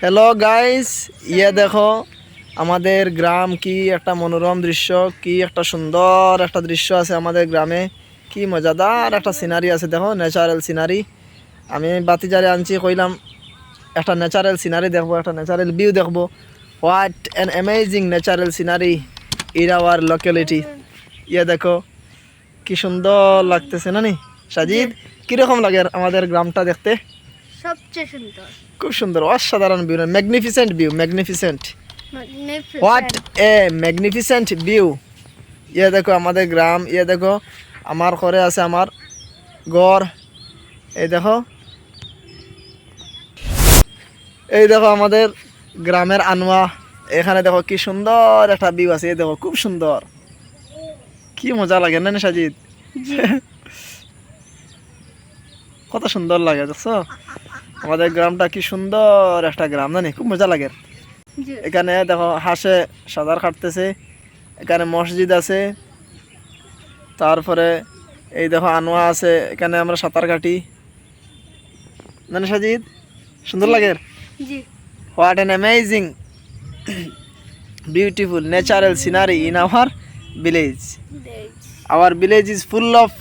Hello guys, ইয়ে দেখো আমাদের গ্রাম, কি একটা মনোরম দৃশ্য, কি একটা সুন্দর একটা দৃশ্য আছে আমাদের গ্রামে। কি মজাদার একটা সিনারি আছে, দেখো ন্যাচারাল সিনারি। আমি বাতিজারে আনছি, কইলাম একটা ন্যাচারাল সিনারি দেখবো, একটা ন্যাচারাল ভিউ দেখবো। What an amazing natural scenery in our locality. ইয়ে দেখো কি সুন্দর লাগতেছে না নি সাজিদ? কীরকম লাগে আমাদের গ্রামটা দেখতে? সবচেয়ে সুন্দর, খুব সুন্দর, অসাধারণ view, magnificent view, magnificent. What a magnificent view. ইয়ে দেখো আমাদের গ্রাম, ইয়ে দেখো আমার ঘরে আছে আমার গড়, এই দেখো, এই দেখো আমাদের গ্রামের আনোয়া। এখানে দেখো কি সুন্দর একটা ভিউ আছে, এই দেখো খুব সুন্দর, কি মজা লাগে না সাজিদ? কত সুন্দর লাগে দেখছো আমাদের গ্রামটা, কি সুন্দর একটা গ্রাম, জানি খুব মজা লাগে। এখানে দেখো হাঁসে সাঁতার কাটতেছে, এখানে মসজিদ আছে, তারপরে এই দেখো আনোয়া আছে, এখানে আমরা সাঁতার কাটি, জানি সাজিদ? সুন্দর লাগে। What an amazing beautiful natural scenery in our village. Our village is full of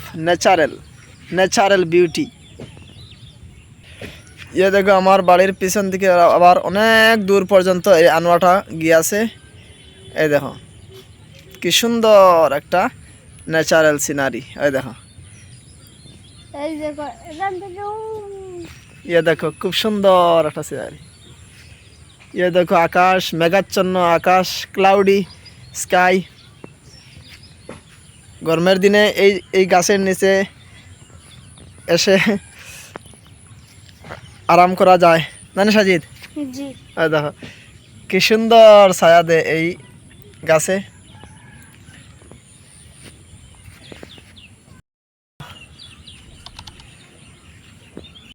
natural beauty. ইয়ে দেখো আমার বাড়ির পিছন দিকে আবার অনেক দূর পর্যন্ত এই আনোয়াটা গিয়েছে। এই দেখো কি সুন্দর একটা ন্যাচারাল সিনারি, এই দেখো, ইয়ে দেখো খুব সুন্দর একটা সিনারি। ইয়ে দেখো আকাশ, মেঘাচ্ছন্ন আকাশ, ক্লাউডি স্কাই। গরমের দিনে এই গাছের নিচে এসে আরাম করা যায়, জানি সাজিদ? দেখো কি সুন্দর ছায়া দেয় এই গাছে।